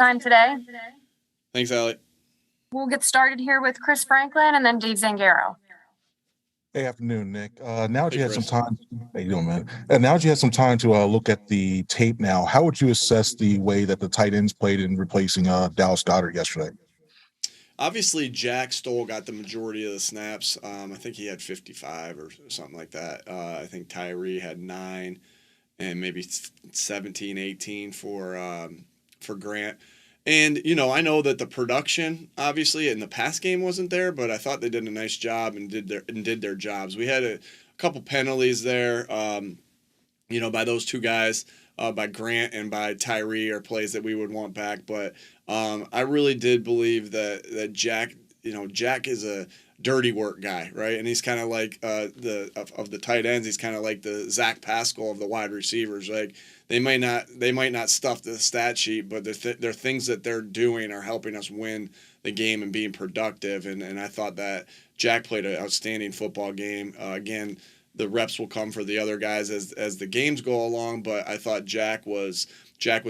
time today. Thanks, Elliot. We'll get started here with Chris Franklin and then Dave Zangaro. Hey, afternoon, Nick. Now that Hey, you had Chris. some time, how you doing, man? And now that you had some time to look at the tape now, how would you assess the way that the tight ends played in replacing Dallas Goedert yesterday? Obviously, Jack Stoll got the majority of the snaps. I think he had 55 or something like that. I think Tyree had 9 and maybe 17, 18 for Grant. And, I know that the production, obviously, in the pass game wasn't there, but I thought they did a nice job and did their jobs. We had a couple penalties there, by those two guys, by Grant and by Tyree, are plays that we would want back. But I really did believe that Jack, Jack is a dirty work guy, right? And he's kind of like of the tight ends. He's kind of like the Zach Pascal of the wide receivers. Like they might not stuff the stat sheet, but they're things that they're doing are helping us win the game and being productive. And I thought that Jack played an outstanding football game. Again, the reps will come for the other guys as the games go along, but I thought Jack was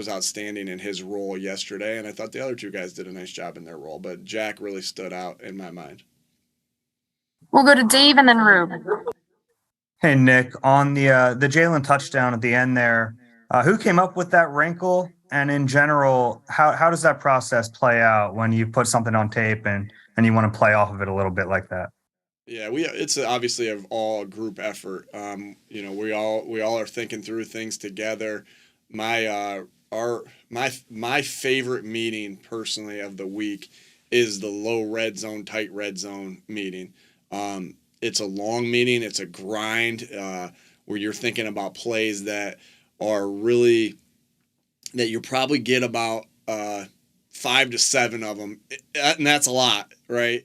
outstanding in his role yesterday, and I thought the other two guys did a nice job in their role, but Jack really stood out in my mind. We'll go to Dave and then Rube. Hey, Nick, on the Jalen touchdown at the end there, who came up with that wrinkle? And in general, how does that process play out when you put something on tape and you want to play off of it a little bit like that? Yeah, it's obviously all a group effort. We all are thinking through things together. My favorite meeting personally of the week is the low red zone, tight red zone meeting. It's a long meeting. It's a grind where you're thinking about plays that are really that you probably get about 5 to 7 of them, and that's a lot, right?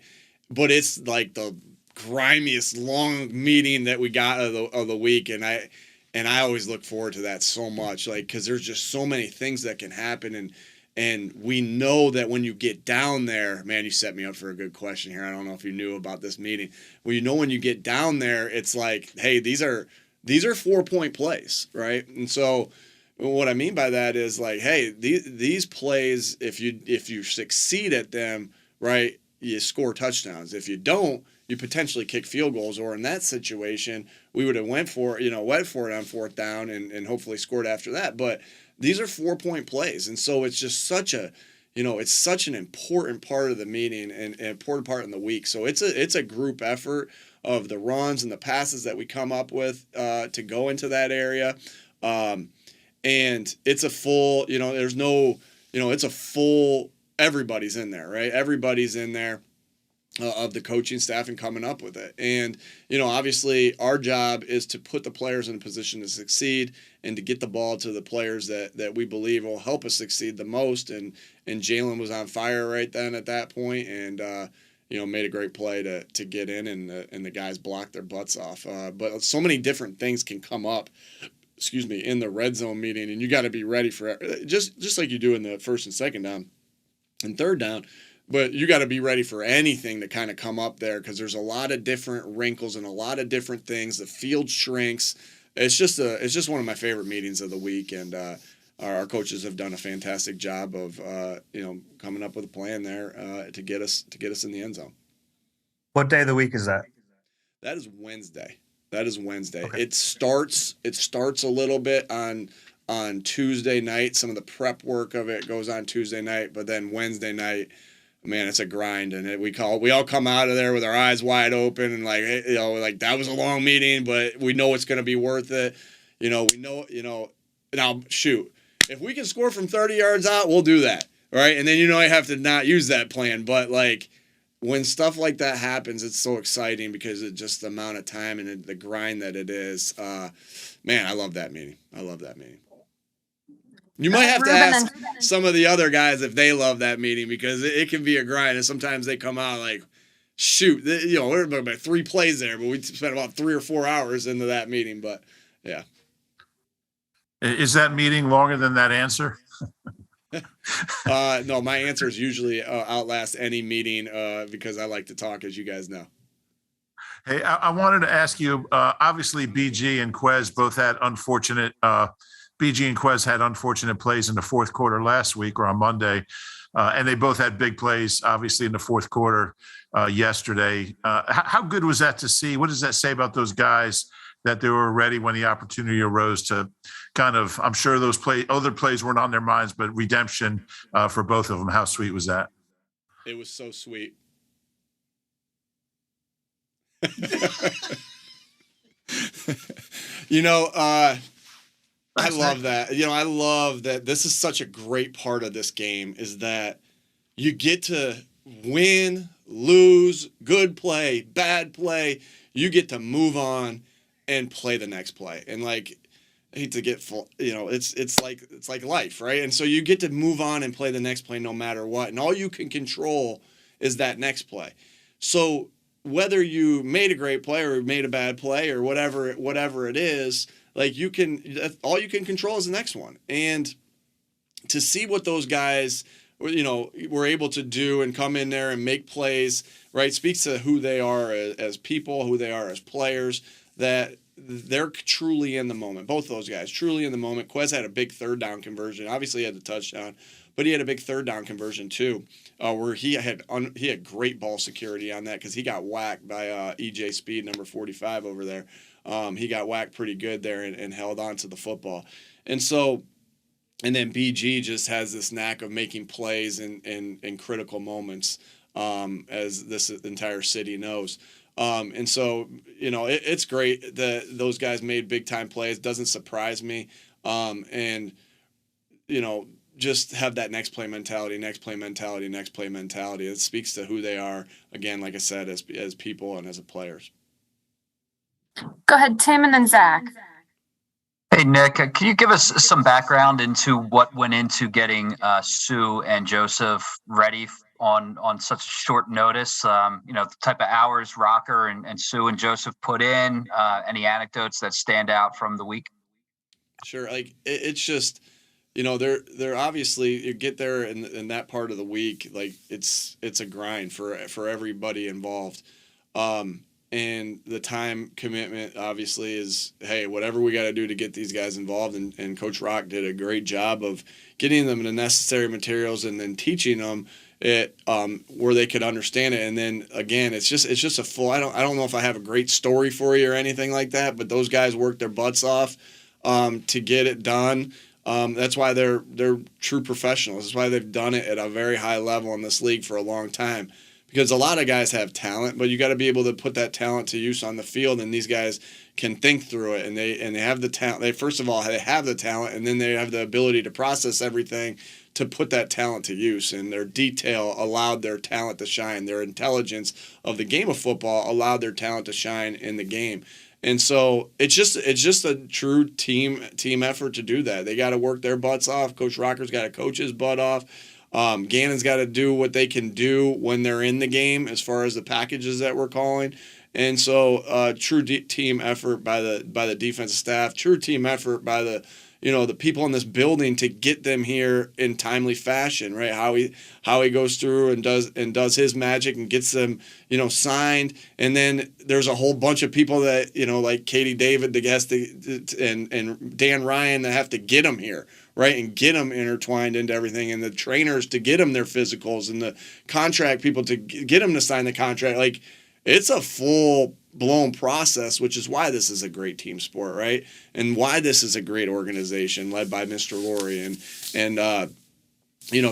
But it's like the grimiest long meeting that we got of the week, and I always look forward to that so much, like because there's just so many things that can happen, and we know that when you get down there, man, you set me up for a good question here. I don't know if you knew about this meeting. Well, when you get down there, it's like, hey, these are 4-point plays, right? And so what I mean by that is like, hey, these plays, if you succeed at them, right, you score touchdowns. If you don't, you potentially kick field goals, or in that situation, we would have went for it on 4th down and hopefully scored after that. But these are 4-point plays, and so it's just such it's such an important part of the meeting and an important part in the week. So it's a group effort of the runs and the passes that we come up with to go into that area, and it's a full, it's a full. Everybody's in there, right? Everybody's in there. Of the coaching staff and coming up with it. And, obviously our job is to put the players in a position to succeed and to get the ball to the players that we believe will help us succeed the most. And Jalen was on fire right then at that point and, made a great play to get in and the guys blocked their butts off. But so many different things can come up, in the red zone meeting, and you got to be ready for it. Just like you do in the 1st and 2nd down and 3rd down. But you got to be ready for anything to kind of come up there because there's a lot of different wrinkles and a lot of different things. The field shrinks. It's just one of my favorite meetings of the week, and our coaches have done a fantastic job of coming up with a plan there to get us in the end zone. What day of the week is that? That is Wednesday. Okay. It starts a little bit on Tuesday night. Some of the prep work of it goes on Tuesday night, but then Wednesday night. Man, it's a grind, and we all come out of there with our eyes wide open and like, like that was a long meeting, but we know it's going to be worth it. Now shoot, if we can score from 30 yards out, we'll do that, right? And then I have to not use that plan, but like when stuff like that happens, it's so exciting because it's just the amount of time and the grind that it is. Man, I love that meeting. You might have to ask some of the other guys if they love that meeting because it can be a grind, and sometimes they come out like, shoot, we're about 3 plays there, but we spent about 3 or 4 hours into that meeting. But yeah, is that meeting longer than that answer? No, my answers usually outlast any meeting because I like to talk, as you guys know. Hey, I wanted to ask you. Obviously, BG and Quez both had unfortunate BG and Quez had unfortunate plays in the fourth quarter last week or on Monday. And they both had big plays, obviously, in the fourth quarter yesterday. How good was that to see? What does that say about those guys that they were ready when the opportunity arose to kind of, I'm sure those other plays weren't on their minds, but redemption for both of them. How sweet was that? It was so sweet. I love that. I love that this is such a great part of this game is that you get to win, lose, good play, bad play. You get to move on and play the next play. And like, I hate to get full, it's like life, right? And so you get to move on and play the next play no matter what. And all you can control is that next play. So whether you made a great play or made a bad play or whatever it is, like all you can control is the next one. And to see what those guys, were able to do and come in there and make plays, right, speaks to who they are as people, who they are as players, that they're truly in the moment. Both those guys, truly in the moment. Quez had a big third down conversion. Obviously, he had the touchdown, but he had a big third down conversion too, where he had great ball security on that because he got whacked by EJ Speed, number 45 over there. He got whacked pretty good there and held on to the football. And so, and then BG just has this knack of making plays in critical moments, as this entire city knows. And so, it's great that those guys made big time plays. Doesn't surprise me. And, just have that next play mentality. It speaks to who they are, again, like I said, as people and as players. Go ahead, Tim, and then Zach. Hey, Nick, can you give us some background into what went into getting Sue and Joseph ready on such short notice? The type of hours Rocker and Sue and Joseph put in, any anecdotes that stand out from the week? Sure. Like it's just, they're obviously, you get there in that part of the week, like it's a grind for everybody involved. And the time commitment obviously is, hey, whatever we got to do to get these guys involved. And Coach Rock did a great job of getting them the necessary materials and then teaching them it where they could understand it. And then again, it's just a full. I don't know if I have a great story for you or anything like that, but those guys worked their butts off to get it done. That's why they're true professionals. That's why they've done it at a very high level in this league for a long time. Because a lot of guys have talent, but you got to be able to put that talent to use on the field, and these guys can think through it, and they have the talent. They have the talent, and then they have the ability to process everything to put that talent to use. And their detail allowed their talent to shine. Their intelligence of the game of football allowed their talent to shine in the game. And so it's just a true team effort to do that. They got to work their butts off. Coach Rocker's got to coach his butt off. Gannon's got to do what they can do when they're in the game as far as the packages that we're calling. And so true team effort by the defensive staff, true team effort by the people in this building to get them here in timely fashion, right? How he goes through and does his magic and gets them, signed. And then there's a whole bunch of people that, like Katie David, the guest, and Dan Ryan that have to get them here, right? And get them intertwined into everything, and the trainers to get them their physicals, and the contract people to get them to sign the contract. Like, it's a full-blown process, which is why this is a great team sport, right? And why this is a great organization led by Mr. Laurie.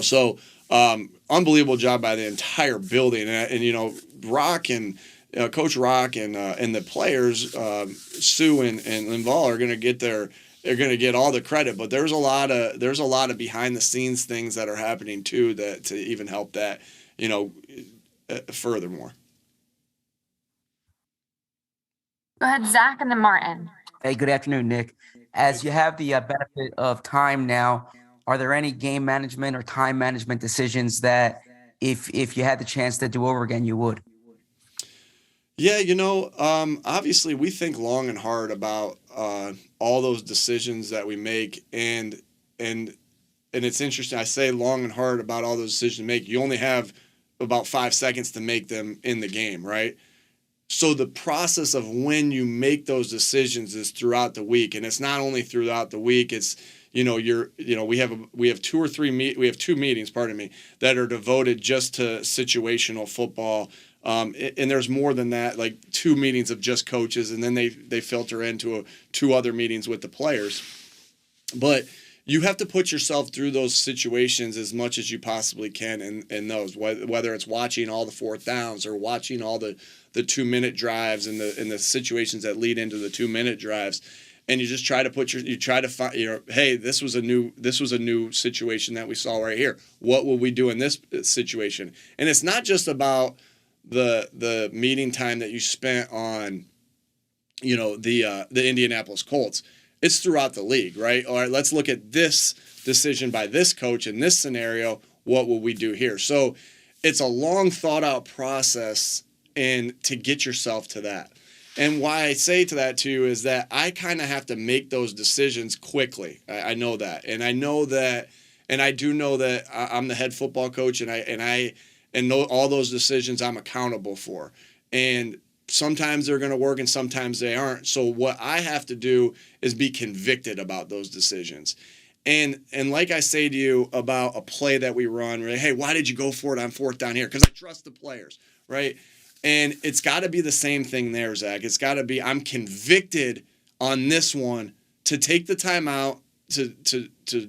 So unbelievable job by the entire building. And Rock and Coach Rock and the players, Sue and Linval are going to get they're going to get all the credit, but there's a lot of behind the scenes things that are happening too that to even help that, furthermore. Go ahead, Zach, and then Martin. Hey, good afternoon, Nick. As you have the benefit of time now, are there any game management or time management decisions that if you had the chance to do over again, you would? Yeah, obviously we think long and hard about all those decisions that we make, and it's interesting. I say long and hard about all those decisions to make. You only have about 5 seconds to make them in the game, right? So the process of when you make those decisions is throughout the week, and it's not only throughout the week. It's we have two meetings, pardon me, that are devoted just to situational football. And there's more than that, like 2 meetings of just coaches, and then they filter into 2 other meetings with the players. But you have to put yourself through those situations as much as you possibly can in those, whether it's watching all the 4th downs or watching all the 2-minute drives and the situations that lead into the 2-minute drives. And you just try to find, hey, this was a new situation that we saw right here. What will we do in this situation? And it's not just about the meeting time that you spent on, the Indianapolis Colts. It's throughout the league, right? All right, let's look at this decision by this coach in this scenario. What will we do here? So it's a long thought out process and to get yourself to that. And why I say to that too is that I kind of have to make those decisions quickly. I know that, and I know that, and I do know that I'm the head football coach, and all those decisions I'm accountable for. And sometimes they're going to work and sometimes they aren't. So what I have to do is be convicted about those decisions. And like I say to you about a play that we run, right? Hey, why did you go for it on 4th down here? Because I trust the players, right? And it's got to be the same thing there, Zach. It's got to be, I'm convicted on this one to take the time out, to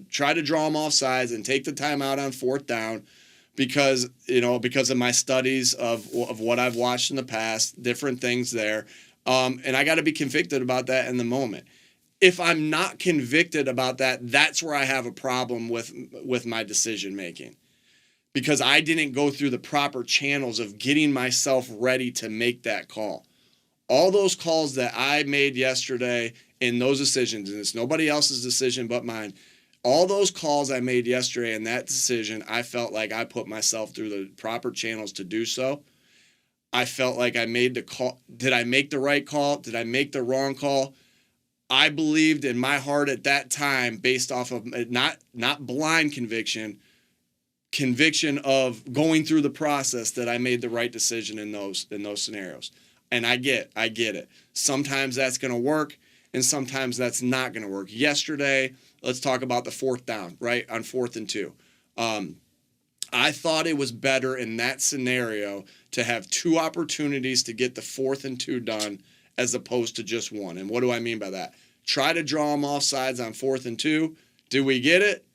try to draw them off sides and take the time out on 4th down because of my studies of what I've watched in the past, different things there. And I got to be convicted about that in the moment. If I'm not convicted about that, that's where I have a problem with my decision making. Because I didn't go through the proper channels of getting myself ready to make that call. All those calls that I made yesterday in those decisions, and it's nobody else's decision but mine, all those calls I made yesterday in that decision, I felt like I put myself through the proper channels to do so. I felt like I made the call. Did I make the right call? Did I make the wrong call? I believed in my heart at that time, based off of not blind conviction of going through the process, that I made the right decision in those scenarios. And I get it. Sometimes that's going to work and sometimes that's not going to work. Yesterday, let's talk about the 4th down, right? On 4th and 2. I thought it was better in that scenario to have 2 opportunities to get the 4th and 2 done as opposed to just 1. And what do I mean by that? Try to draw them off sides on 4th and 2. Did we get it?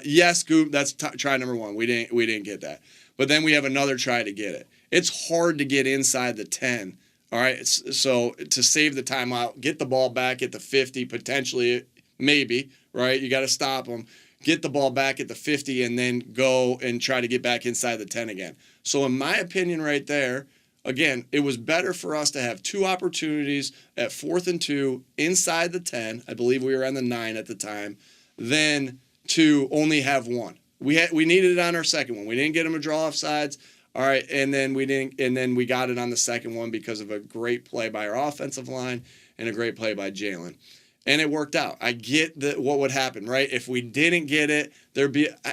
Yes, Goop, that's try number 1. We didn't get that. But then we have another try to get it. It's hard to get inside the 10. All right. So to save the timeout, get the ball back at the 50, potentially, maybe, right? You got to stop them, get the ball back at the 50, and then go and try to get back inside the 10 again. So in my opinion right there, again, it was better for us to have 2 opportunities at 4th and 2 inside the 10. I believe we were on the 9 at the time, than to only have 1. We needed it on our second one. We didn't get them to draw off sides. All right, and then we got it on the second one because of a great play by our offensive line and a great play by Jalen. And it worked out. I get what would happen, right? If we didn't get it,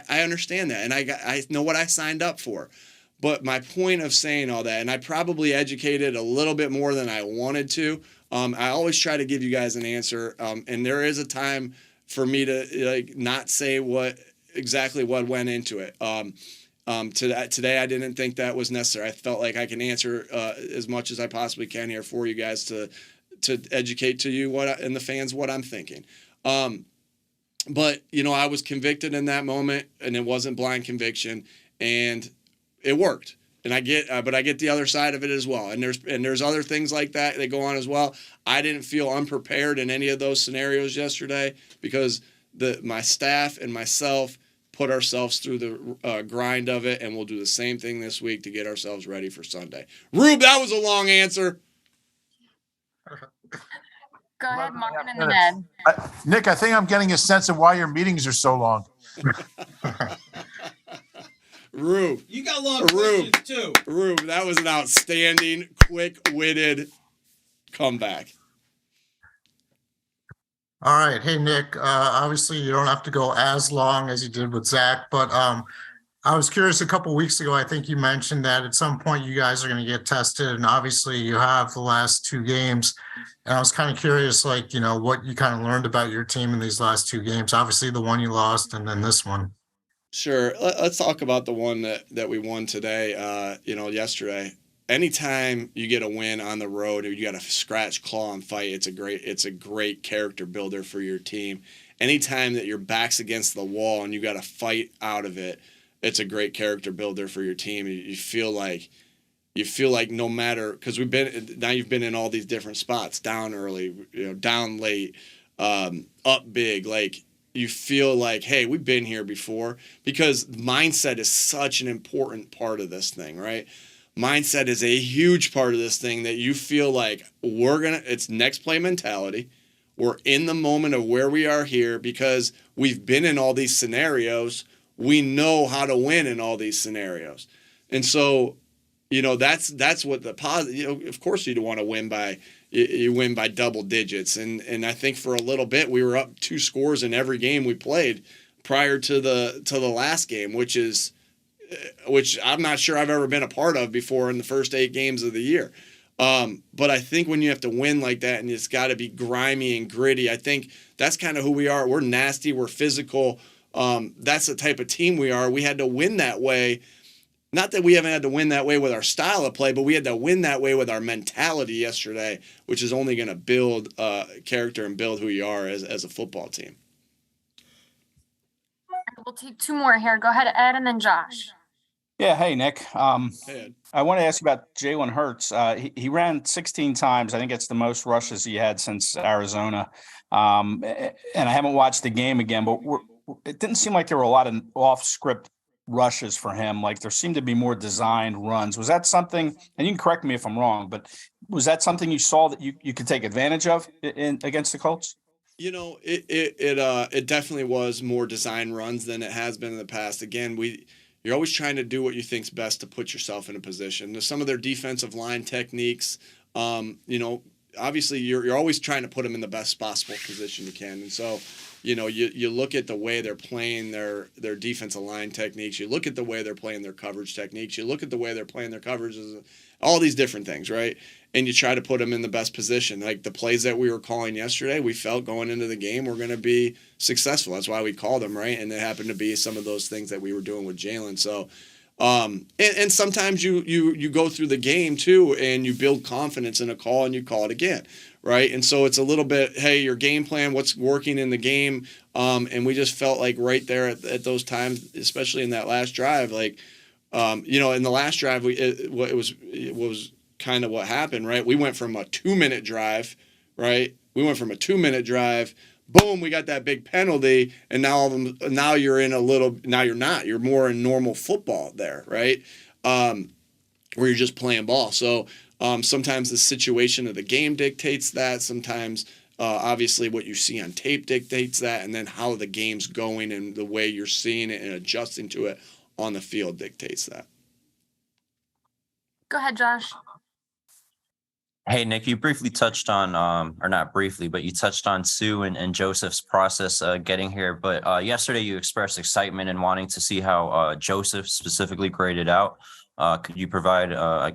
I understand that, and I know what I signed up for. But my point of saying all that, and I probably educated a little bit more than I wanted to. I always try to give you guys an answer, and there is a time for me to not say exactly what went into it. Today, I didn't think that was necessary. I felt like I can answer as much as I possibly can here for you guys to educate to you and the fans what I'm thinking. But I was convicted in that moment, and it wasn't blind conviction, and it worked. And I get the other side of it as well. And there's other things like that go on as well. I didn't feel unprepared in any of those scenarios yesterday because my staff and myself put ourselves through the grind of it, and we'll do the same thing this week to get ourselves ready for Sunday. Rube, that was a long answer. Go ahead, Martin and then Ed. Nick, I think I'm getting a sense of why your meetings are so long. Rube. You got long questions too. Rube, that was an outstanding, quick-witted comeback. All right. Hey, Nick, obviously you don't have to go as long as you did with Zach, but I was curious a couple weeks ago, I think you mentioned that at some point you guys are going to get tested, and obviously you have the last two games. And I was kind of curious, like, what you kind of learned about your team in these last two games. Obviously the one you lost and then this one. Sure. Let's talk about the one that we won today, yesterday. Anytime you get a win on the road or you got to scratch, claw, and fight, it's a great character builder for your team. Anytime that your back's against the wall and you got to fight out of it, it's a great character builder for your team. You feel like no matter, because you've been in all these different spots, down early, down late, up big, like you feel like, hey, we've been here before, because mindset is such an important part of this thing, right? Mindset is a huge part of this thing, that you feel like it's next play mentality. We're in the moment of where we are here because we've been in all these scenarios. We know how to win in all these scenarios. And so, that's what the positive, of course you want to win you win by double digits. And I think for a little bit we were up 2 scores in every game we played prior to the last game, which I'm not sure I've ever been a part of before in the first 8 games of the year. But I think when you have to win like that and it's got to be grimy and gritty, I think that's kind of who we are. We're nasty. We're physical. That's the type of team we are. We had to win that way. Not that we haven't had to win that way with our style of play, but we had to win that way with our mentality yesterday, which is only going to build character and build who you are as a football team. We'll take 2 more here. Go ahead, Ed, and then Josh. Yeah. Hey, Nick. Hey, Ed. I want to ask you about Jalen Hurts. He ran 16 times. I think it's the most rushes he had since Arizona. And I haven't watched the game again, but it didn't seem like there were a lot of off-script rushes for him. Like there seemed to be more designed runs. Was that something, and you can correct me if I'm wrong, but was that something you saw that you could take advantage of against the Colts? It definitely was more design runs than it has been in the past. Again, you're always trying to do what you think's best to put yourself in a position. Some of their defensive line techniques, obviously you're always trying to put them in the best possible position you can. And so, you look at the way they're playing their defensive line techniques. You look at the way they're playing their coverage techniques. You look at the way they're playing their coverages, all these different things, right? And you try to put them in the best position. Like the plays that we were calling yesterday, we felt going into the game we're going to be successful. That's why we called them, right? And it happened to be some of those things that we were doing with Jalen. So, and sometimes you go through the game too, and you build confidence in a call, and you call it again, right? And so it's a little bit, hey, your game plan, what's working in the game, and we just felt like right there at those times, especially in that last drive, like, in the last drive, it was kind of what happened, right? We went from a 2-minute drive, right? Boom, we got that big penalty, and now you're in you're not. You're more in normal football there, right? Where you're just playing ball. So sometimes the situation of the game dictates that. Sometimes, obviously, what you see on tape dictates that, and then how the game's going and the way you're seeing it and adjusting to it on the field dictates that. Go ahead, Josh. Hey, Nick, you briefly touched on, or not briefly, but you touched on Sue and Joseph's process getting here. But yesterday you expressed excitement and wanting to see how Joseph specifically graded out. Could you provide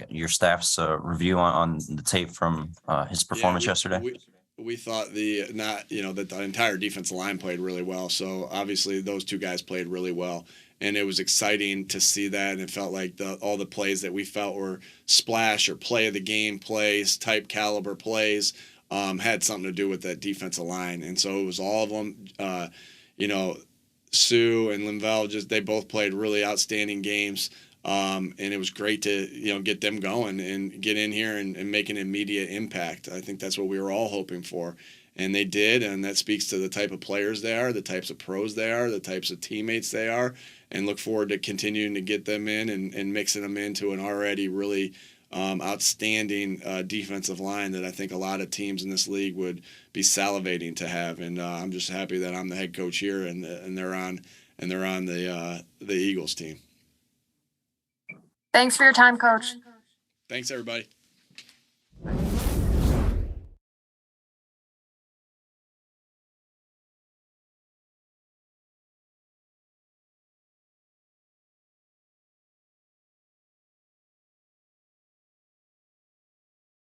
your staff's review on the tape from his performance yesterday? We thought that the entire defensive line played really well. So obviously those 2 guys played really well. And it was exciting to see that, and it felt like all the plays that we felt were splash or play of the game plays, type caliber plays, had something to do with that defensive line. And so it was all of them. Sue and Linval, they both played really outstanding games, and it was great to get them going and get in here and make an immediate impact. I think that's what we were all hoping for. And they did, and that speaks to the type of players they are, the types of pros they are, the types of teammates they are, and look forward to continuing to get them in and mixing them into an already really outstanding defensive line that I think a lot of teams in this league would be salivating to have. And I'm just happy that I'm the head coach here, and they're on the Eagles team. Thanks for your time, Coach. Thanks, everybody.